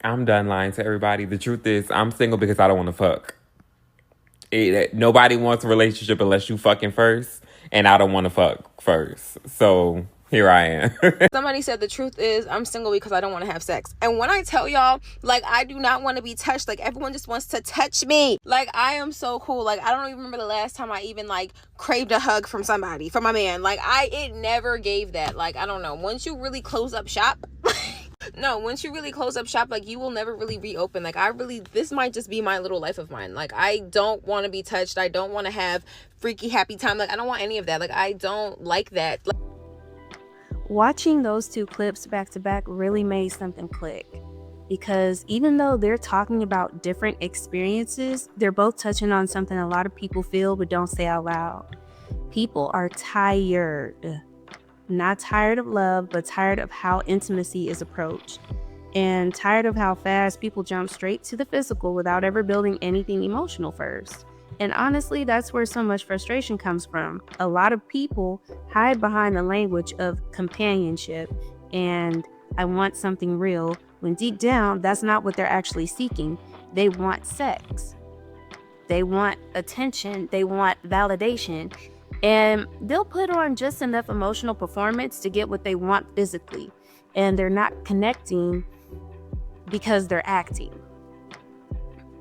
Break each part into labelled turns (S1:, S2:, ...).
S1: I'm done lying to everybody. The truth is, I'm single because I don't want to fuck. Nobody wants a relationship unless you fucking first, and I don't want to fuck first. So here I am.
S2: Somebody said the truth is I'm single because I don't want to have sex. And when I tell y'all, like, I do not want to be touched. Like, everyone just wants to touch me. Like, I am so cool. Like, I don't even remember the last time I even, like, craved a hug from somebody, from a man. Like, it never gave that. Like, I don't know. Once you really close up shop... No, once you really close up shop, like, you will never really reopen. Like, this might just be my little life of mine. Like, I don't want to be touched. I don't want to have freaky happy time. Like, I don't want any of that. Like, I don't like that.
S3: Watching those two clips back to back really made something click, because even though they're talking about different experiences, they're both touching on something a lot of people feel but don't say out loud. People are tired. Not tired of love, but tired of how intimacy is approached, and tired of how fast people jump straight to the physical without ever building anything emotional first. And honestly, that's where so much frustration comes from. A lot of people hide behind the language of companionship and I want something real, when deep down, that's not what they're actually seeking. They want sex. They want attention. They want validation. And they'll put on just enough emotional performance to get what they want physically. And they're not connecting because they're acting.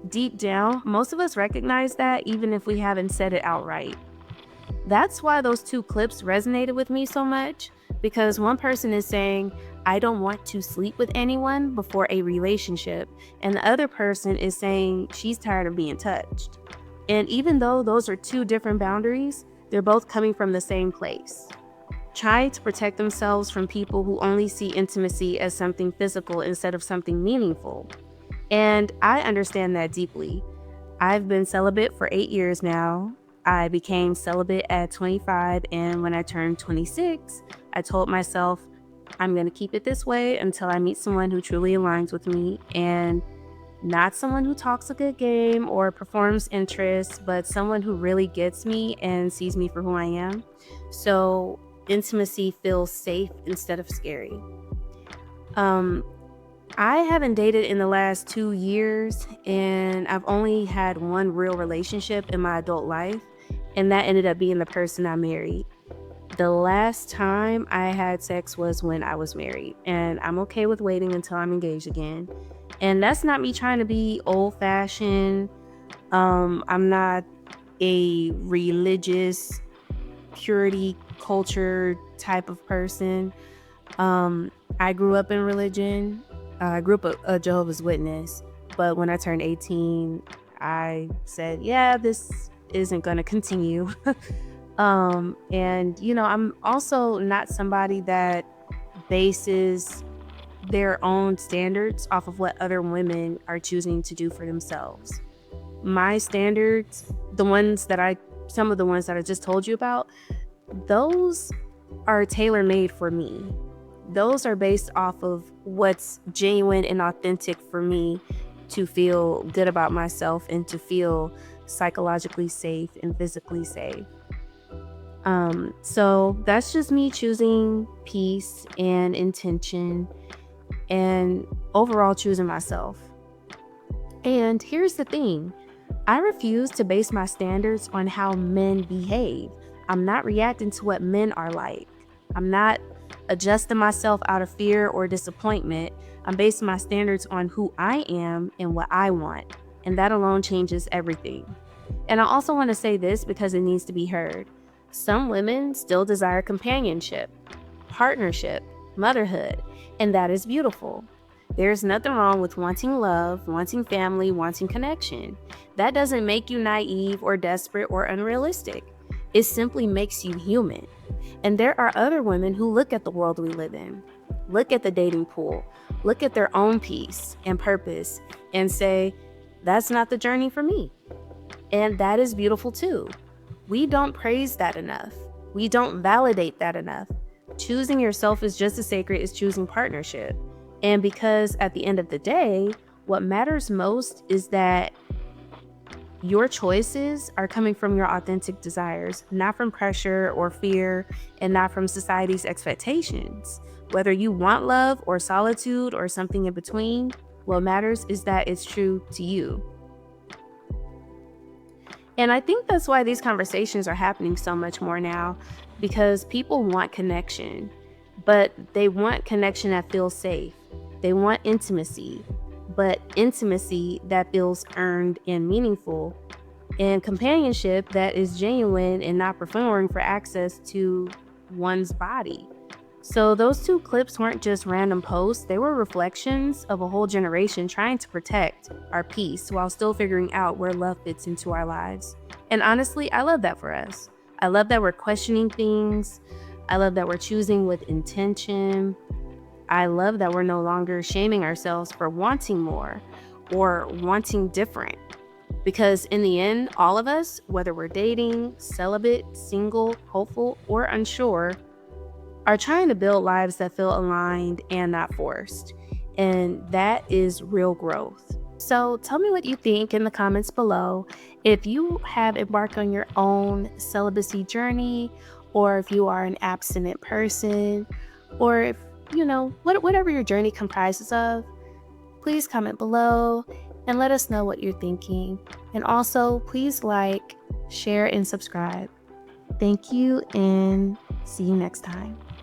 S3: Deep down, most of us recognize that, even if we haven't said it outright. That's why those two clips resonated with me so much, because one person is saying, I don't want to sleep with anyone before a relationship, and the other person is saying she's tired of being touched. And even though those are two different boundaries, they're both coming from the same place, trying to protect themselves from people who only see intimacy as something physical instead of something meaningful. And I understand that deeply. I've been celibate for 8 years now. I became celibate at 25, and when I turned 26, I told myself, I'm going to keep it this way until I meet someone who truly aligns with me, and not someone who talks a good game or performs interest, but someone who really gets me and sees me for who I am. So intimacy feels safe instead of scary. I haven't dated in the last 2 years, and I've only had one real relationship in my adult life, and that ended up being the person I married. The last time I had sex was when I was married, and I'm okay with waiting until I'm engaged again. And that's not me trying to be old-fashioned. I'm not a religious purity culture type of person. I grew up in religion. I grew up a Jehovah's Witness, but when I turned 18, I said, yeah, this isn't going to continue. And, I'm also not somebody that bases their own standards off of what other women are choosing to do for themselves. My standards, some of the ones that I just told you about, those are tailor-made for me. Those are based off of what's genuine and authentic for me to feel good about myself and to feel psychologically safe and physically safe. So that's just me choosing peace and intention and overall choosing myself. And here's the thing. I refuse to base my standards on how men behave. I'm not reacting to what men are like. I'm not adjusting myself out of fear or disappointment. I'm basing my standards on who I am and what I want. And that alone changes everything. And I also want to say this because it needs to be heard. Some women still desire companionship, partnership, motherhood, and that is beautiful. There's nothing wrong with wanting love, wanting family, wanting connection. That doesn't make you naive or desperate or unrealistic. It simply makes you human. And there are other women who look at the world we live in, look at the dating pool, look at their own peace and purpose, and say, that's not the journey for me. And that is beautiful too. We don't praise that enough. We don't validate that enough. Choosing yourself is just as sacred as choosing partnership. And because at the end of the day, what matters most is that your choices are coming from your authentic desires, not from pressure or fear, and not from society's expectations. Whether you want love or solitude or something in between, What matters is that it's true to you. And I think that's why these conversations are happening so much more now, because people want connection, but they want connection that feels safe. They want intimacy, but intimacy that feels earned and meaningful, and companionship that is genuine and not performing for access to one's body. So those two clips weren't just random posts, they were reflections of a whole generation trying to protect our peace while still figuring out where love fits into our lives. And honestly, I love that for us. I love that we're questioning things. I love that we're choosing with intention. I love that we're no longer shaming ourselves for wanting more or wanting different. Because in the end, all of us, whether we're dating, celibate, single, hopeful, or unsure, are trying to build lives that feel aligned and not forced. And that is real growth. So tell me what you think in the comments below. If you have embarked on your own celibacy journey, or if you are an abstinent person, or if, whatever your journey comprises of, please comment below and let us know what you're thinking. And also, please like, share, and subscribe. Thank you, and see you next time.